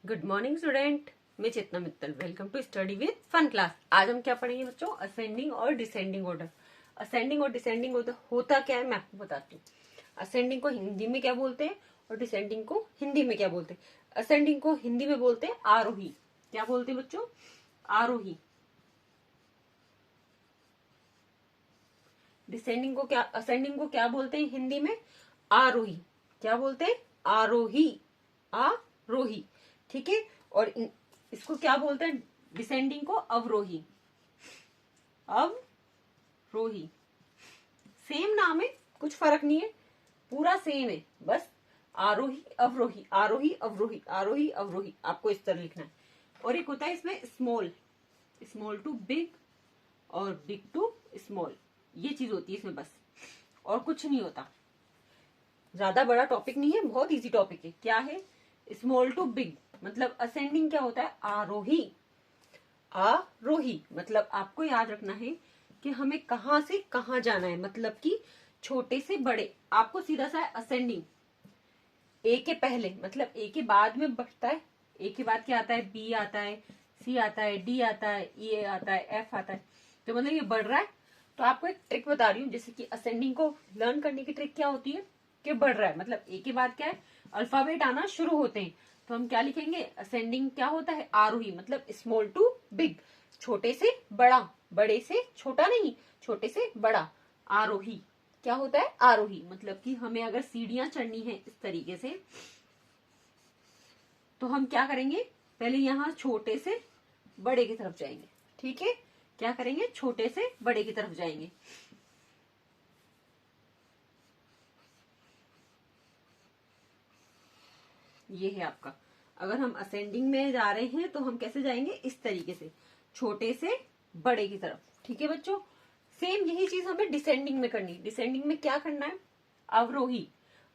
Good morning student, मैं Chetna Mittal. Welcome to study with fun class. आज हम क्या पढ़ेंगे बच्चों? असेंडिंग और डिसेंडिंग ऑर्डर। असेंडिंग और डिसेंडिंग ऑर्डर होता क्या है मैं आपको बताती हूँ। असेंडिंग को हिंदी में क्या बोलते हैं और डिसेंडिंग को हिंदी में क्या बोलते हैं? असेंडिंग को हिंदी में बोलते हैं आरोही। क्या बोलते हैं बच्चों? आरोही। डिसेंडिंग को क्या, असेंडिंग को क्या बोलते हैं हिंदी में? आरोही। क्या बोलते हैं? आरोही, आरोही। ठीक है। और इसको क्या बोलते हैं? डिसेंडिंग को अवरोही। अवरोही सेम नाम है, कुछ फर्क नहीं है, पूरा सेम है, बस आरोही अवरोही, आरोही अवरोही, आरोही अवरोही, आपको इस तरह लिखना है। और एक होता है इसमें स्मॉल, स्मॉल टू बिग और बिग टू स्मॉल, ये चीज होती है इसमें बस, और कुछ नहीं होता। ज्यादा बड़ा टॉपिक नहीं है, बहुत इजी टॉपिक है। क्या है? स्मॉल टू बिग मतलब असेंडिंग क्या होता है? आरोही। आरोही मतलब आपको याद रखना है कि हमें कहां से कहां जाना है, मतलब कि छोटे से बड़े। आपको सीधा सा असेंडिंग, ए के पहले मतलब ए के बाद में बढ़ता है। ए के बाद क्या आता है? बी आता है, सी आता है, डी आता है, ई आता है, एफ आता है। तो मतलब ये बढ़ रहा है। तो आपको एक ट्रिक बता रही हूँ, जैसे कि असेंडिंग को लर्न करने की ट्रिक क्या होती है कि बढ़ रहा है मतलब ए के बाद क्या है? अल्फाबेट आना शुरू होते हैं। तो हम क्या लिखेंगे? असेंडिंग क्या होता है? आरोही मतलब स्मॉल टू बिग, छोटे से बड़ा, बड़े से छोटा नहीं, छोटे से बड़ा। आरोही क्या होता है? आरोही मतलब कि हमें अगर सीढ़ियां चढ़नी है इस तरीके से, तो हम क्या करेंगे? पहले यहाँ छोटे से बड़े की तरफ जाएंगे। ठीक है, क्या करेंगे? छोटे से बड़े की तरफ जाएंगे। ये है आपका। अगर हम असेंडिंग में जा रहे हैं तो हम कैसे जाएंगे? इस तरीके से, छोटे से बड़े की तरफ। ठीक है बच्चों, सेम यही चीज हमें डिसेंडिंग में करनी है। डिसेंडिंग में क्या करना है? अवरोही।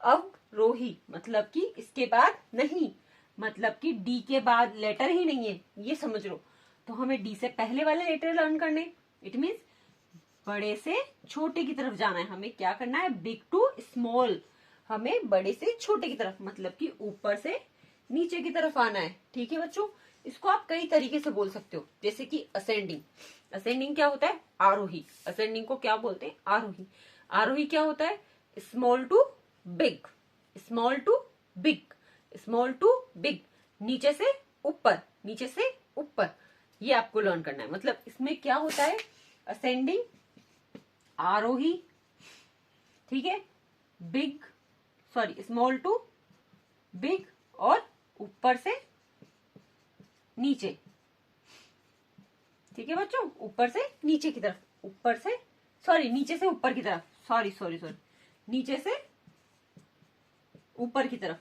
अवरोही मतलब कि इसके बाद नहीं, मतलब कि डी के बाद लेटर ही नहीं है, ये समझ लो। तो हमें डी से पहले वाले लेटर लर्न करने। इट मीन्स बड़े से छोटे की तरफ जाना है। हमें क्या करना है? Big to small. हमें बड़े से छोटे की तरफ मतलब कि ऊपर से नीचे की तरफ आना है। ठीक है बच्चों, इसको आप कई तरीके से बोल सकते हो, जैसे कि असेंडिंग। असेंडिंग क्या होता है? आरोही। असेंडिंग को क्या बोलते हैं? आरोही। आरोही क्या होता है? Small to big, small to big, small to big, नीचे से ऊपर, नीचे से ऊपर। ये आपको लर्न करना है। मतलब इसमें क्या होता है? असेंडिंग, आरोही, ठीक है, big, sorry small to big, और ऊपर से नीचे। ठीक है बच्चों, ऊपर से नीचे की तरफ, ऊपर से, सॉरी नीचे से ऊपर की तरफ, सॉरी सॉरी सॉरी, नीचे से ऊपर की तरफ,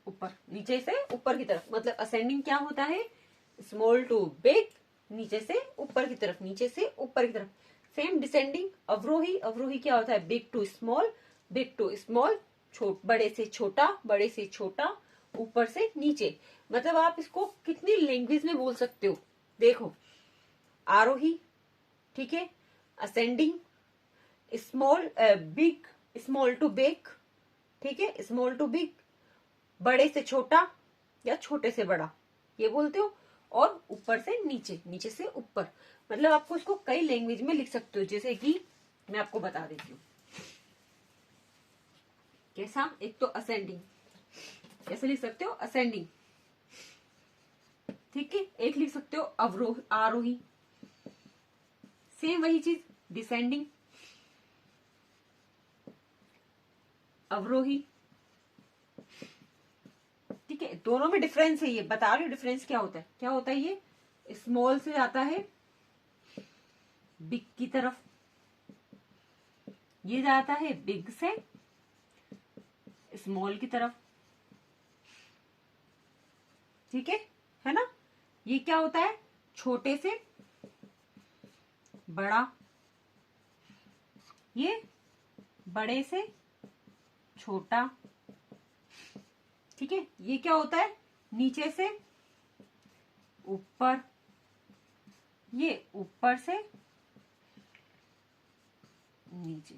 ऊपर, नीचे से ऊपर की तरफ। मतलब असेंडिंग क्या होता है? स्मॉल टू बिग, नीचे से ऊपर की तरफ, नीचे से ऊपर की तरफ। सेम डिसेंडिंग, अवरोही। अवरोही क्या होता है? Big to small, big to small, बड़े से छोटा, बड़े से छोटा, ऊपर से नीचे। मतलब आप इसको कितनी लैंग्वेज में बोल सकते हो, देखो। आरोही, ठीक है, ascending, small big, small to big, ठीक है, स्मॉल टू बिग, बड़े से छोटा या छोटे से बड़ा, ये बोलते हो। और ऊपर से नीचे, नीचे से ऊपर। मतलब आपको इसको कई लैंग्वेज में लिख सकते हो, जैसे कि मैं आपको बता देती हूँ कैसा। एक तो असेंडिंग, कैसे लिख सकते हो? असेंडिंग, ठीक है। एक लिख सकते हो अवरोह, आरोही। सेम वही चीज डिसेंडिंग, अवरोही। ठीक है, दोनों में डिफरेंस है, ये बता रही हूँ डिफरेंस क्या होता है। क्या होता है? ये स्मॉल से जाता है बिग की तरफ, ये जाता है बिग से स्मॉल की तरफ। ठीक है ना? ये क्या होता है? छोटे से बड़ा, ये बड़े से छोटा। ठीक है, ये क्या होता है? नीचे से ऊपर, ये ऊपर से नीचे।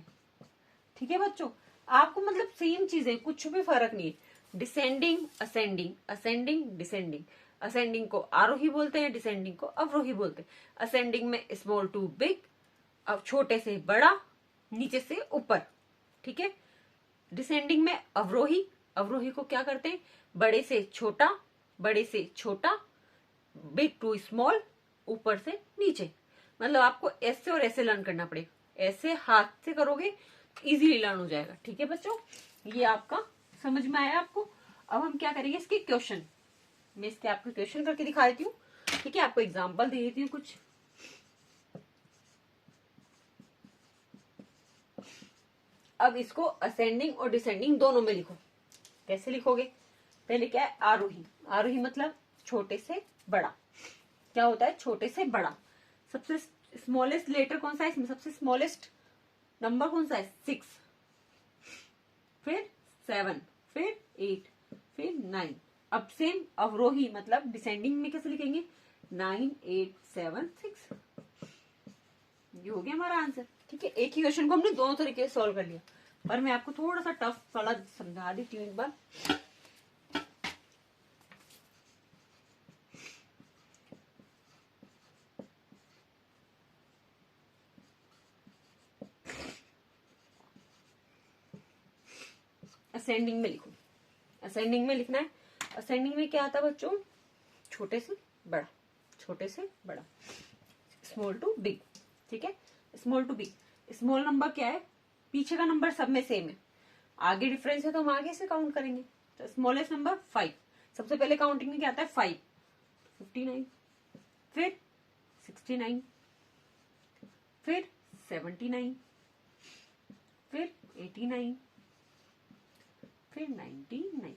ठीक है बच्चों, आपको मतलब सेम चीज है, कुछ भी फर्क नहीं है। Descending ascending, ascending descending. Ascending को आरोही बोलते हैं, डिसेंडिंग को अवरोही बोलते हैं। असेंडिंग में स्मॉल टू बिग, अब छोटे से बड़ा, नीचे से ऊपर, ठीक है। डिसेंडिंग में अवरोही, अवरोही को क्या करते हैं, बड़े से छोटा, बड़े से छोटा, बिग टू स्मॉल, ऊपर से नीचे। मतलब आपको ऐसे और ऐसे लर्न करना पड़ेगा, ऐसे हाथ से करोगे इजीली लर्न हो जाएगा, ठीक है बच्चों। ये आपका समझ में आया आपको। अब हम क्या करेंगे, इसके क्वेश्चन, मैं इसके आपको क्वेश्चन करके दिखा देती हूँ, ठीक है। आपको एग्जाम्पल दे देती हूँ कुछ। अब इसको असेंडिंग और डिसेंडिंग दोनों में लिखो। कैसे लिखोगे, पहले क्या है, आरोही। आरोही मतलब छोटे से बड़ा। क्या होता है, छोटे से बड़ा। सबसे स्मॉलेस्ट लेटर कौन सा है इसमें, सबसे स्मॉलेस्ट नंबर कौन सा है, 6, फिर 7, फिर 8, फिर 9। अब सेम अवरोही मतलब डिसेंडिंग में कैसे लिखेंगे, 9, 8, 7, 6। ये हो गया हमारा आंसर, ठीक है। एक ही क्वेश्चन को हमने दोनों तरीके से सॉल्व कर लिया, पर मैं आपको थोड़ा सा टफ वाला समझा देती हूँ एक बार। असेंडिंग में लिखो, असेंडिंग में लिखना है। असेंडिंग में क्या आता है बच्चों, छोटे से बड़ा, छोटे से बड़ा, स्मॉल टू बिग, ठीक है। Small to big, small number क्या है, पीछे का नंबर सब में सेम है, आगे डिफरेंस है तो हम आगे से काउंट करेंगे। तो स्मॉलेस्ट नंबर 5, सबसे पहले काउंटिंग में क्या आता है 5, 59, फिर 69, फिर 79, फिर 89, फिर 99।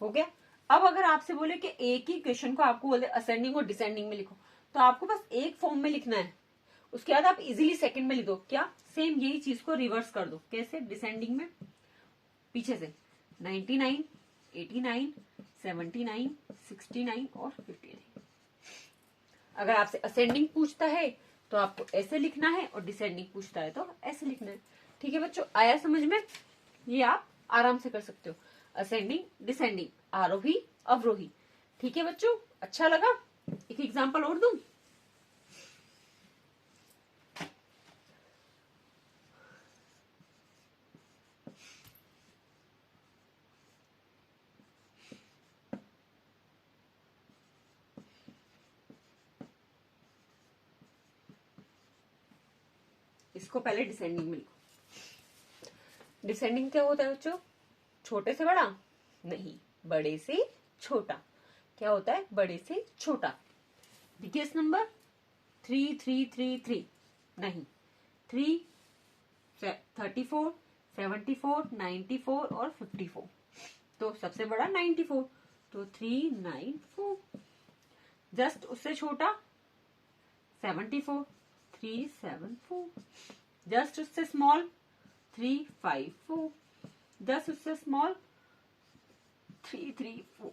हो गया। अब अगर आपसे बोले कि एक ही क्वेश्चन को आपको बोले असेंडिंग और डिसेंडिंग में लिखो, तो आपको बस एक फॉर्म में लिखना है, उसके बाद आप इजीली सेकंड में लिख दो। क्या, सेम यही चीज को रिवर्स कर दो। कैसे, डिसेंडिंग में पीछे से 99, 89, 79, 69 और 59। अगर आपसे असेंडिंग पूछता है तो आपको ऐसे लिखना है, और डिसेंडिंग पूछता है तो ऐसे लिखना है, ठीक है बच्चों। आया समझ में, ये आप आराम से कर सकते हो। असेंडिंग, डिसेंडिंग, आरोही, अवरोही, ठीक है बच्चों। अच्छा लगा, एक एग्जांपल और दूं। इसको पहले डिसेंडिंग में लिखो। डिसेंडिंग क्या होता है बच्चों, छोटे से बड़ा नहीं, बड़े से छोटा। क्या होता है, बड़े से छोटा। बिगेस्ट नंबर 3333 नहीं, 3, 34, 74, 94 और 54। तो सबसे बड़ा 94, तो 394। जस्ट उससे छोटा 74, 374। जस्ट उससे स्मॉल 354। जस्ट उससे स्मॉल 334।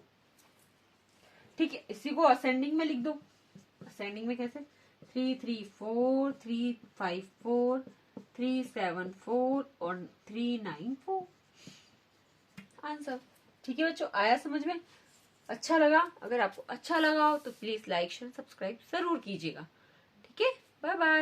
ठीक है, इसी को असेंडिंग में लिख दो। असेंडिंग में कैसे, 334, 354, 374 और 394 आंसर। ठीक है बच्चों, आया समझ में, अच्छा लगा। अगर आपको अच्छा लगा हो तो प्लीज लाइक शेयर सब्सक्राइब जरूर कीजिएगा। ठीक है, बाय बाय।